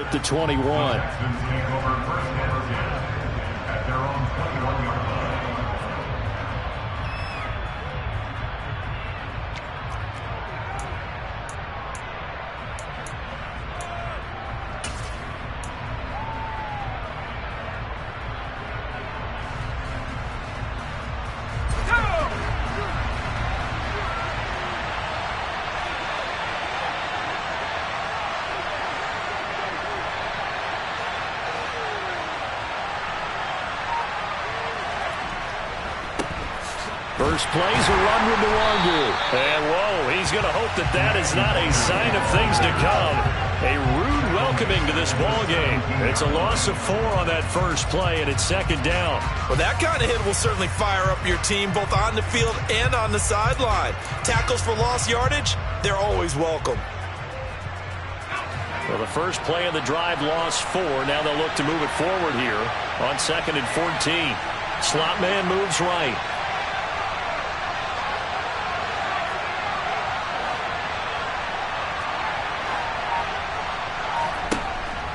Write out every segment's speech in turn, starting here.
at the 21. First play's a run with Nwangu. And whoa, he's going to hope that that is not a sign of things to come. A rude welcoming to this ball game. It's a loss of 4 on that first play, and it's second down. Well, that kind of hit will certainly fire up your team, both on the field and on the sideline. Tackles for lost yardage, they're always welcome. Well, the first play of the drive lost 4. Now they'll look to move it forward here on 2nd and 14. Slot man moves right.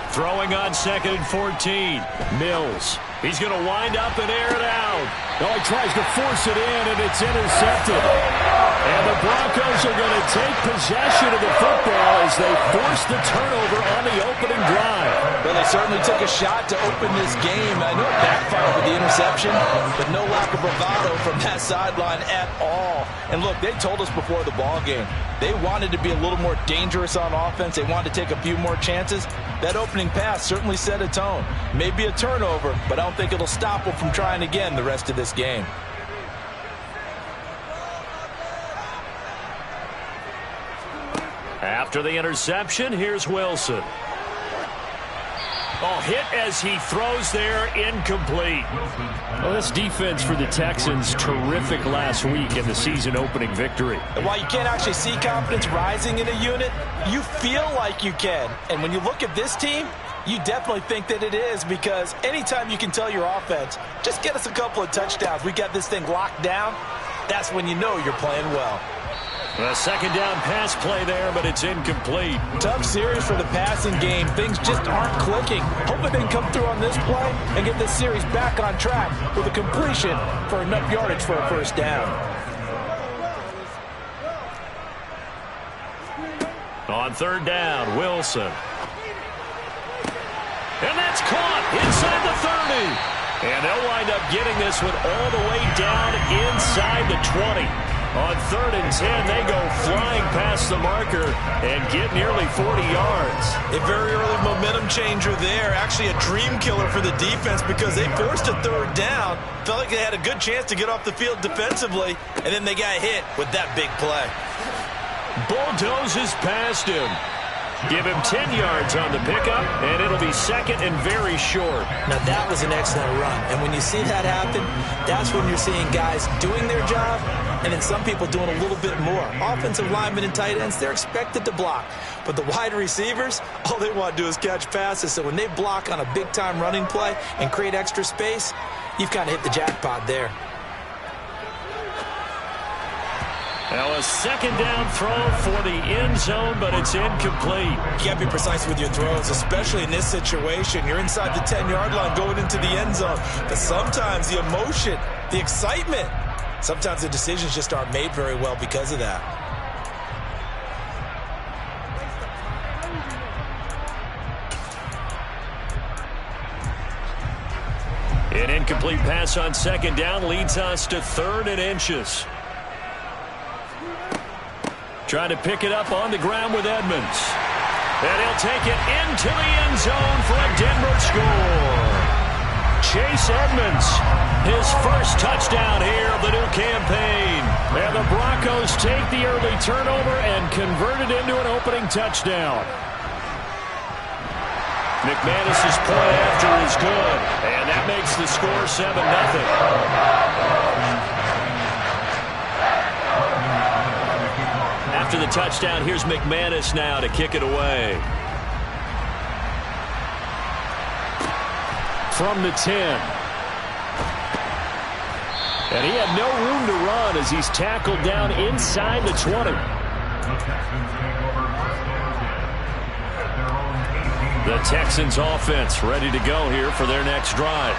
Throwing on 2nd and 14. Mills. He's going to wind up and air it out. Oh, he tries to force it in, and it's intercepted. And the Broncos are going to take possession of the football as they force the turnover on the opening drive. Well, they certainly took a shot to open this game. I know it backfired with the interception, but no lack of bravado from that sideline at all. And look, they told us before the ball game, they wanted to be a little more dangerous on offense. They wanted to take a few more chances. That opening pass certainly set a tone. Maybe a turnover, but I don't think it'll stop them from trying again the rest of this game. After the interception, here's Wilson. Oh, hit as he throws there, incomplete. Well, this defense for the Texans, terrific last week in the season-opening victory. And while you can't actually see confidence rising in a unit, you feel like you can. And when you look at this team, you definitely think that it is, because anytime you can tell your offense, just get us a couple of touchdowns, we got this thing locked down, that's when you know you're playing well. A second down pass play there, but it's incomplete. Tough series for the passing game. Things just aren't clicking. Hoping they can come through on this play and get this series back on track with a completion for enough yardage for a first down. On 3rd down, Wilson. And that's caught inside the 30. And they'll wind up getting this one all the way down inside the 20. On 3rd and 10, they go flying past the marker and get nearly 40 yards. A very early momentum changer there. Actually a dream killer for the defense, because they forced a 3rd down. Felt like they had a good chance to get off the field defensively, and then they got hit with that big play. Bulldozes past him. Give him 10 yards on the pickup, and it'll be second and very short. Now, that was an excellent run. And when you see that happen, that's when you're seeing guys doing their job, and then some people doing a little bit more. Offensive linemen and tight ends, they're expected to block. But the wide receivers, all they want to do is catch passes. So when they block on a big-time running play and create extra space, you've kind of hit the jackpot there. Now a second down throw for the end zone, but it's incomplete. You got to be precise with your throws, especially in this situation. You're inside the 10-yard line going into the end zone. But sometimes the emotion, the excitement, sometimes the decisions just aren't made very well because of that. An incomplete pass on 2nd down leads us to 3rd and inches. Trying to pick it up on the ground with Edmonds. And he'll take it into the end zone for a Denver score. Chase Edmonds, his first touchdown here of the new campaign. And the Broncos take the early turnover and convert it into an opening touchdown. McManus's point after is good, and that makes the score 7-0. After the touchdown, here's McManus now to kick it away. From the 10. And he had no room to run as he's tackled down inside the 20. The Texans offense ready to go here for their next drive.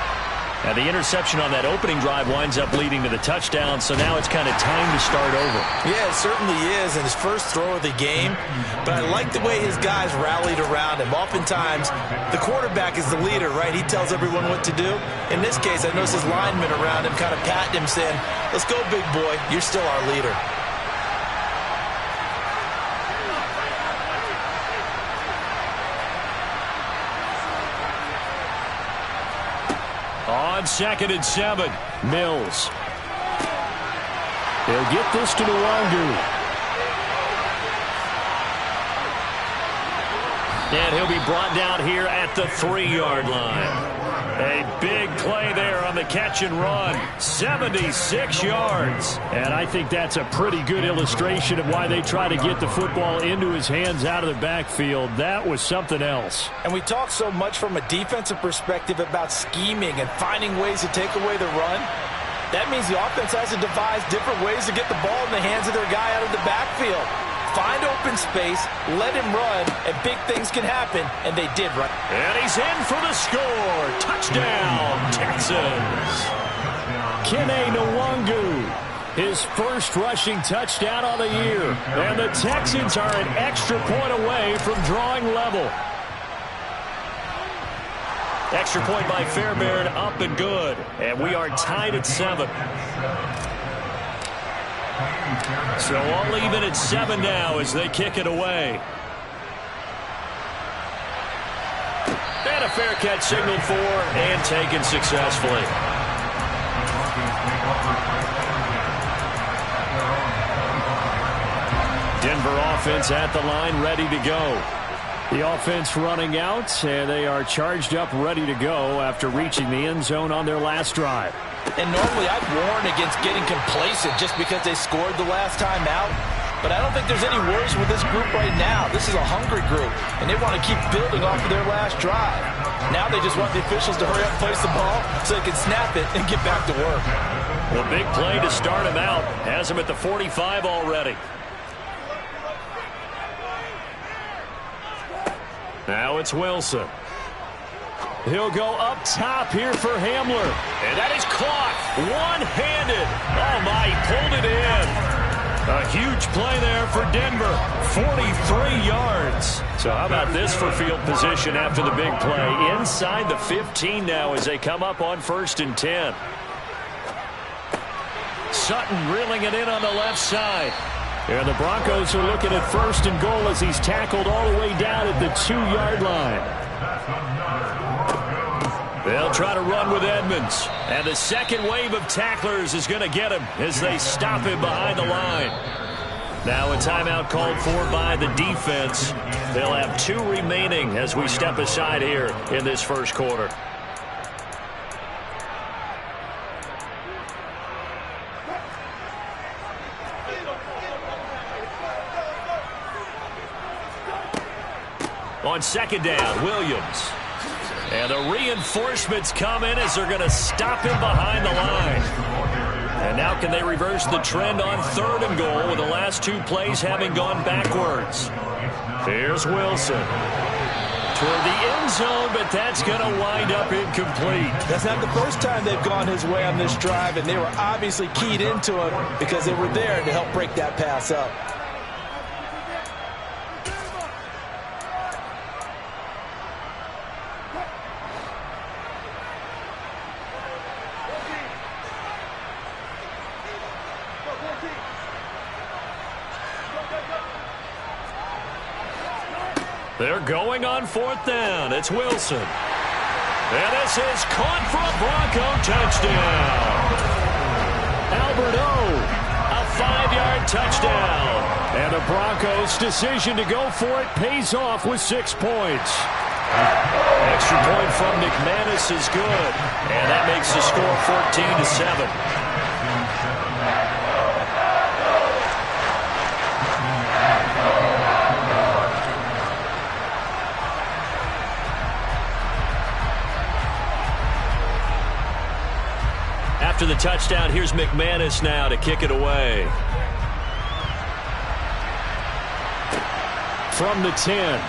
And the interception on that opening drive winds up leading to the touchdown, so now it's kind of time to start over. Yeah, it certainly is, and his first throw of the game. But I like the way his guys rallied around him. Oftentimes, the quarterback is the leader, right? He tells everyone what to do. In this case, I noticed his linemen around him kind of patting him, saying, "Let's go, big boy. You're still our leader." On 2nd and 7, Mills. He'll get this to Nwangu. And he'll be brought down here at the 3-yard line. A big play there on the catch and run. 76 yards. And I think that's a pretty good illustration of why they try to get the football into his hands out of the backfield. That was something else. And we talk so much from a defensive perspective about scheming and finding ways to take away the run. That means the offense has to devise different ways to get the ball in the hands of their guy out of the backfield. Find open space, let him run, and big things can happen, and they did, right? And he's in for the score. Touchdown, Texans. Kene Nwangu, his first rushing touchdown on the year. And the Texans are an extra point away from drawing level. Extra point by Fairbairn, up and good. And we are tied at 7. So all even at 7 now as they kick it away. And a fair catch signaled for and taken successfully. Denver offense at the line, ready to go. The offense running out, and they are charged up, ready to go after reaching the end zone on their last drive. And normally I'd warn against getting complacent just because they scored the last time out. But I don't think there's any worries with this group right now. This is a hungry group, and they want to keep building off of their last drive. Now they just want the officials to hurry up and place the ball so they can snap it and get back to work. Well, big play to start him out. Has him at the 45 already. Now it's Wilson. He'll go up top here for Hamler. And that is caught one-handed. Oh, my, he pulled it in. A huge play there for Denver. 43 yards. So how about this for field position after the big play? Inside the 15 now as they come up on 1st and 10. Sutton reeling it in on the left side. And the Broncos are looking at 1st and goal as he's tackled all the way down at the 2-yard line. They'll try to run with Edmonds. And the second wave of tacklers is going to get him as they stop him behind the line. Now a timeout called for by the defense. They'll have 2 remaining as we step aside here in this first quarter. On 2nd down, Williams. And the reinforcements come in as they're going to stop him behind the line. And now can they reverse the trend on 3rd and goal with the last 2 plays having gone backwards? Here's Wilson. Toward the end zone, but that's going to wind up incomplete. That's not the first time they've gone his way on this drive, and they were obviously keyed into him because they were there to help break that pass up. They're going on 4th down. It's Wilson. And this is caught for a Bronco touchdown. Albert O, a 5-yard touchdown. And the Broncos' decision to go for it pays off with 6 points. Extra point from McManus is good. And that makes the score 14-7. After the touchdown, here's McManus now to kick it away. From the 10.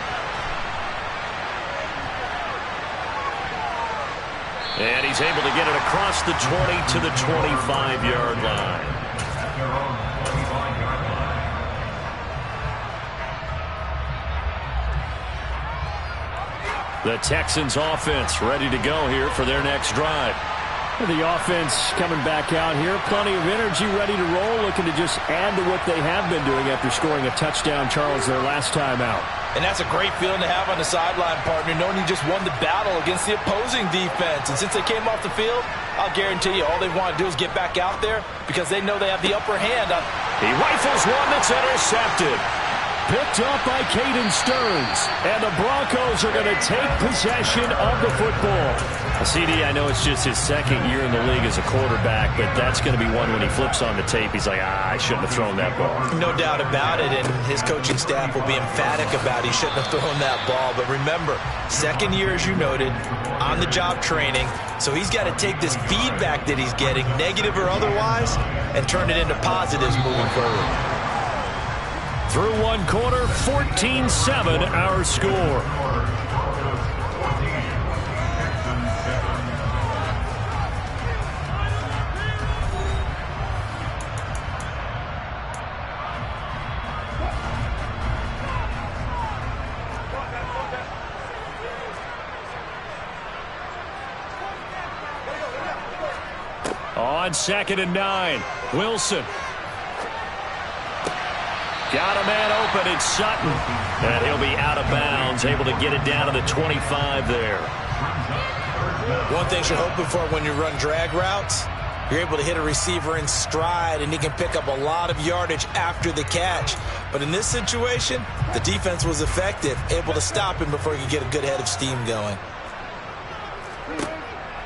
And he's able to get it across the 20 to the 25-yard line. The Texans offense ready to go here for their next drive. The offense coming back out here. Plenty of energy, ready to roll, looking to just add to what they have been doing after scoring a touchdown, Charles, their last time out. And that's a great feeling to have on the sideline, partner, knowing you just won the battle against the opposing defense. And since they came off the field, I'll guarantee you all they want to do is get back out there because they know they have the upper hand. He rifles one that's intercepted. Picked up by Caden Stearns. And the Broncos are going to take possession of the football. CD, I know it's just his second year in the league as a quarterback, but that's going to be one when he flips on the tape. He's like, I shouldn't have thrown that ball. No doubt about it, and his coaching staff will be emphatic about he shouldn't have thrown that ball. But remember, second year, as you noted, on-the-job training, so he's got to take this feedback that he's getting, negative or otherwise, and turn it into positives moving forward. Through one quarter, 14-7 our score. On 2nd and 9, Wilson. Got a man open, it's Sutton. And he'll be out of bounds, able to get it down to the 25 there. One thing you're hoping for when you run drag routes, you're able to hit a receiver in stride, and he can pick up a lot of yardage after the catch. But in this situation, the defense was effective, able to stop him before he could get a good head of steam going.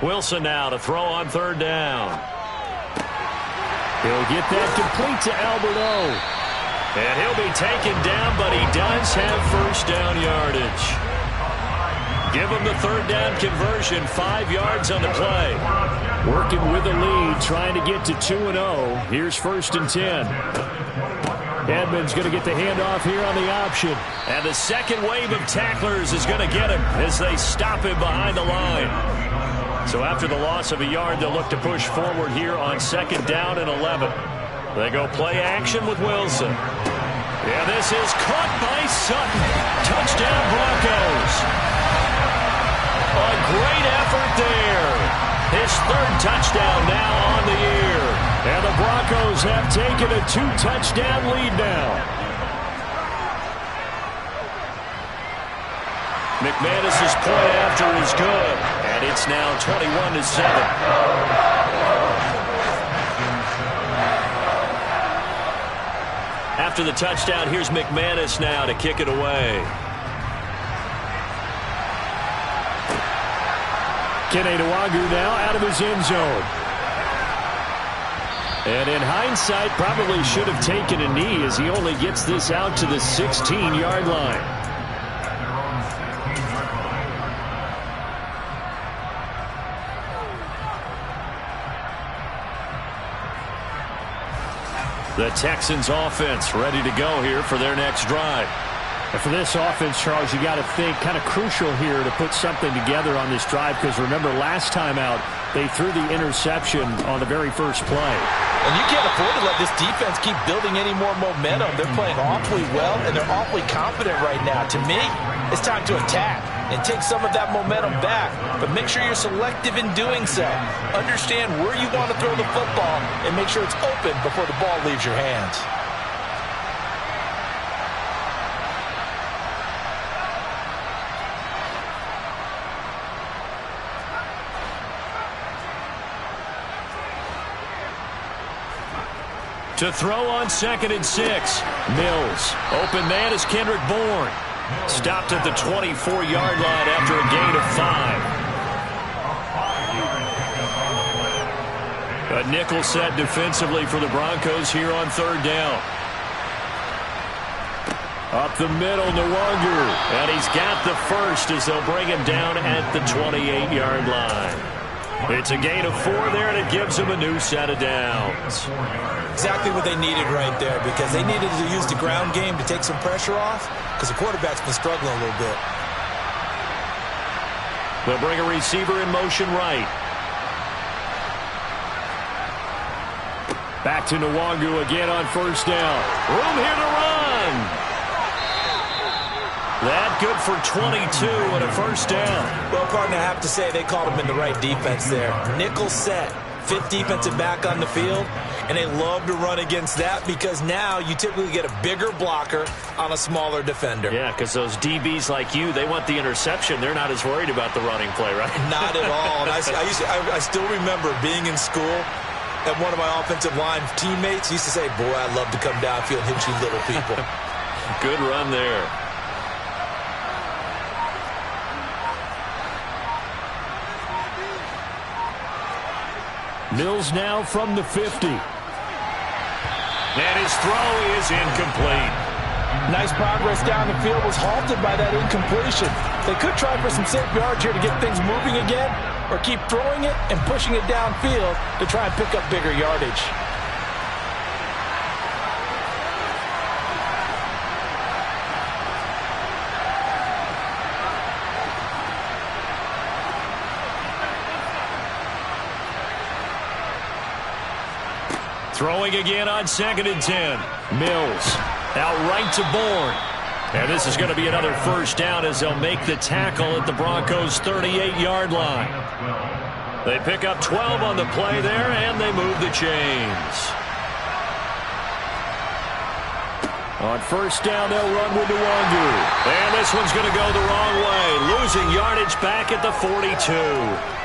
Wilson now to throw on 3rd down. He'll get that complete to Alberto. And he'll be taken down, but he does have 1st down yardage. Give him the 3rd down conversion, 5 yards on the play. Working with the lead, trying to get to 2-0. Here's 1st and 10. Edmonds going to get the handoff here on the option. And the second wave of tacklers is going to get him as they stop him behind the line. So after the loss of a yard, they'll look to push forward here on 2nd down and 11. They go play action with Wilson. Yeah, this is caught by Sutton. Touchdown, Broncos. A great effort there. His 3rd touchdown now on the year. And the Broncos have taken a 2-touchdown lead now. McManus's point after is good. And it's now 21-7. After the touchdown, here's McManus now to kick it away. Kene Nwangwu now out of his end zone. And in hindsight, probably should have taken a knee as he only gets this out to the 16-yard line. The Texans offense ready to go here for their next drive. And for this offense, Charles, you got to think kind of crucial here to put something together on this drive, because remember last time out they threw the interception on the very first play. And you can't afford to let this defense keep building any more momentum. They're playing awfully well, and they're awfully confident right now. To me, it's time to attack and take some of that momentum back. But make sure you're selective in doing so. Understand where you want to throw the football and make sure it's open before the ball leaves your hands. To throw on 2nd and 6. Mills. Open man is Kendrick Bourne. Stopped at the 24-yard line after a gain of 5. A nickel set defensively for the Broncos here on 3rd down. Up the middle, Nwangwu. And he's got the first as they'll bring him down at the 28-yard line. It's a gain of 4 there, and it gives him a new set of downs. Exactly what they needed right there, because they needed to use the ground game to take some pressure off, because the quarterback's been struggling a little bit. They'll bring a receiver in motion right. Back to Nwangu again on first down. Room here to run. That good for 22 and a first down. Well, partner, I have to say they called him in the right defense there. Nickel set, fifth defensive back on the field, and they love to run against that because now you typically get a bigger blocker on a smaller defender. Yeah, because those DBs like you, they want the interception. They're not as worried about the running play, right? Not at all. And I still remember being in school, and one of my offensive line teammates used to say, boy, I'd love to come downfield and hit you little people. Good run there. Mills now from the 50. And his throw is incomplete. Nice progress down the field, was halted by that incompletion. They could try for some safe yards here to get things moving again, or keep throwing it and pushing it downfield to try and pick up bigger yardage. Throwing again on 2nd and 10. Mills out right to Bourne. And this is going to be another first down as they'll make the tackle at the Broncos' 38-yard line. They pick up 12 on the play there, and they move the chains. On first down, they'll run with Nwangu. And this one's going to go the wrong way, losing yardage back at the 42.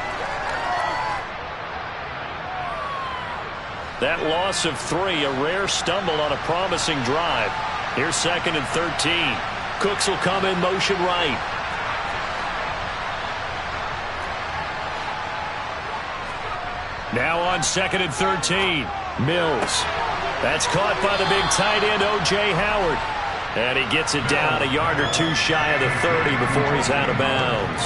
That loss of 3, a rare stumble on a promising drive. Here's 2nd and 13. Cooks will come in motion right. Now on 2nd and 13. Mills. That's caught by the big tight end, O.J. Howard. And he gets it down a yard or two shy of the 30 before he's out of bounds.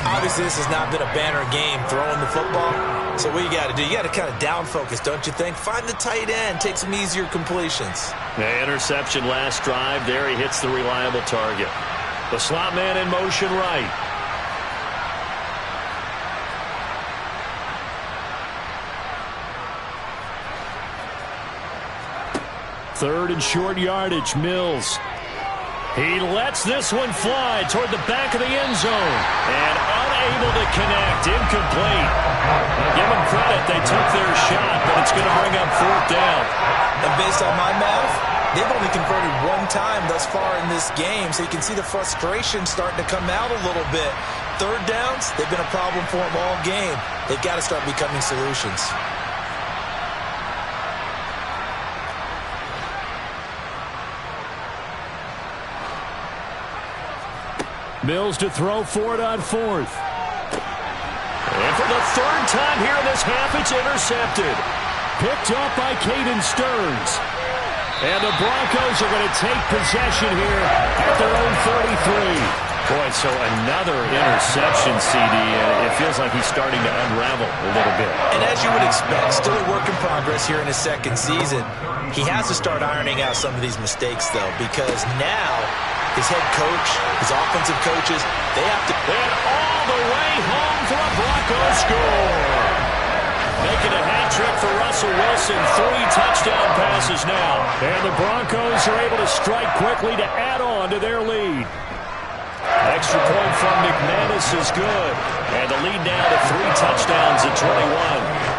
Obviously, this has not been a banner game throwing the football. So what you got to do, you got to kind of down focus, don't you think? Find the tight end, take some easier completions. The interception last drive. There he hits the reliable target. The slot man in motion right. Third and short yardage, Mills. He lets this one fly toward the back of the end zone. And unable to connect. Incomplete. Now give them credit. They took their shot, but it's going to bring up 4th down. And based on my math, they've only converted one time thus far in this game, so you can see the frustration starting to come out a little bit. Third downs, they've been a problem for them all game. They've got to start becoming solutions. Mills to throw for it on 4th. And for the 3rd time here in this half, it's intercepted. Picked up by Caden Stearns. And the Broncos are going to take possession here at their own 33. Boy, so another interception, CD, and it feels like he's starting to unravel a little bit. And as you would expect, still a work in progress here in his 2nd season. He has to start ironing out some of these mistakes, though, because now his head coach, his offensive coaches, they have to... And all the way home for a Broncos score. Making a hat trick for Russell Wilson. 3 touchdown passes now. And the Broncos are able to strike quickly to add on to their lead. Extra point from McManus is good. And the lead now to 3 touchdowns at 21.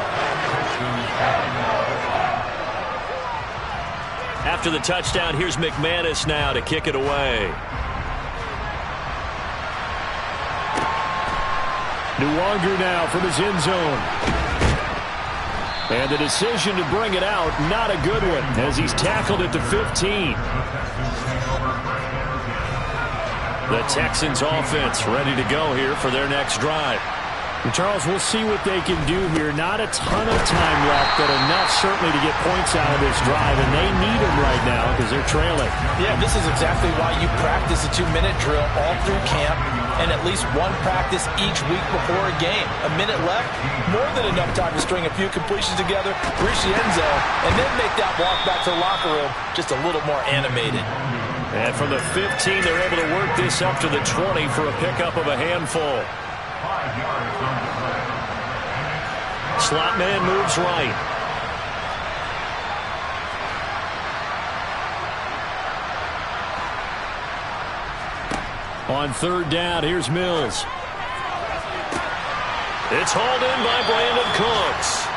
After the touchdown, here's McManus now to kick it away. Nwangu now from his end zone. And the decision to bring it out, not a good one, as he's tackled at the 15. The Texans offense ready to go here for their next drive. And Charles, we'll see what they can do here. Not a ton of time left, but enough certainly to get points out of this drive, and they need them right now because they're trailing. Yeah, this is exactly why you practice a 2-minute drill all through camp and at least one practice each week before a game. A minute left, more than enough time to string a few completions together, reach the end zone, and then make that walk back to the locker room just a little more animated. And from the 15, they're able to work this up to the 20 for a pickup of a handful. Slot man moves right. On third down, here's Mills. It's hauled in by Brandon Cooks.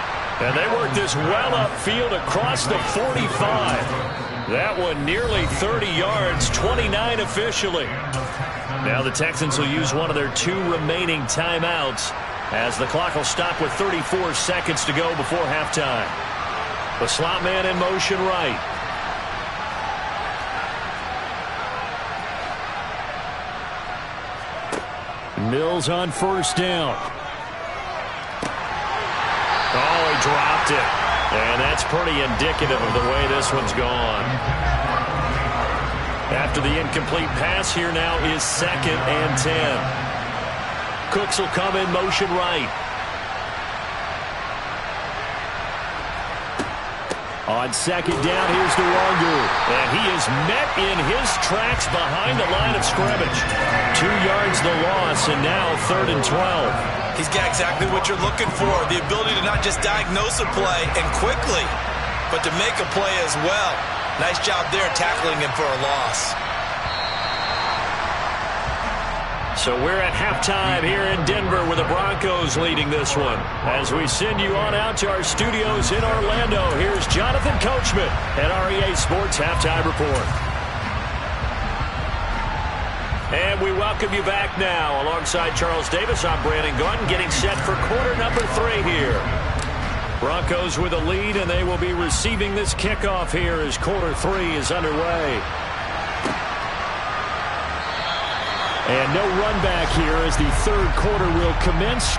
And they work this well upfield across the 45. That one nearly 30 yards, 29 officially. Now the Texans will use one of their 2 remaining timeouts as the clock will stop with 34 seconds to go before halftime. The slot man in motion right. Mills on first down. Oh, he dropped it. And that's pretty indicative of the way this one's gone. After the incomplete pass, here now is 2nd and 10. Cooks will come in motion right. On second down, here's DeWangu. And he is met in his tracks behind the line of scrimmage. 2 yards the loss, and now 3rd and 12. He's got exactly what you're looking for, the ability to not just diagnose a play and quickly, but to make a play as well. Nice job there tackling him for a loss. So we're at halftime here in Denver with the Broncos leading this one. As we send you on out to our studios in Orlando, here's Jonathan Coachman at REA Sports Halftime Report. And we welcome you back now. Alongside Charles Davis, I'm Brandon Gaudin, getting set for quarter number 3 here. Broncos with a lead, and they will be receiving this kickoff here as quarter 3 is underway. And no run back here as the third quarter will commence.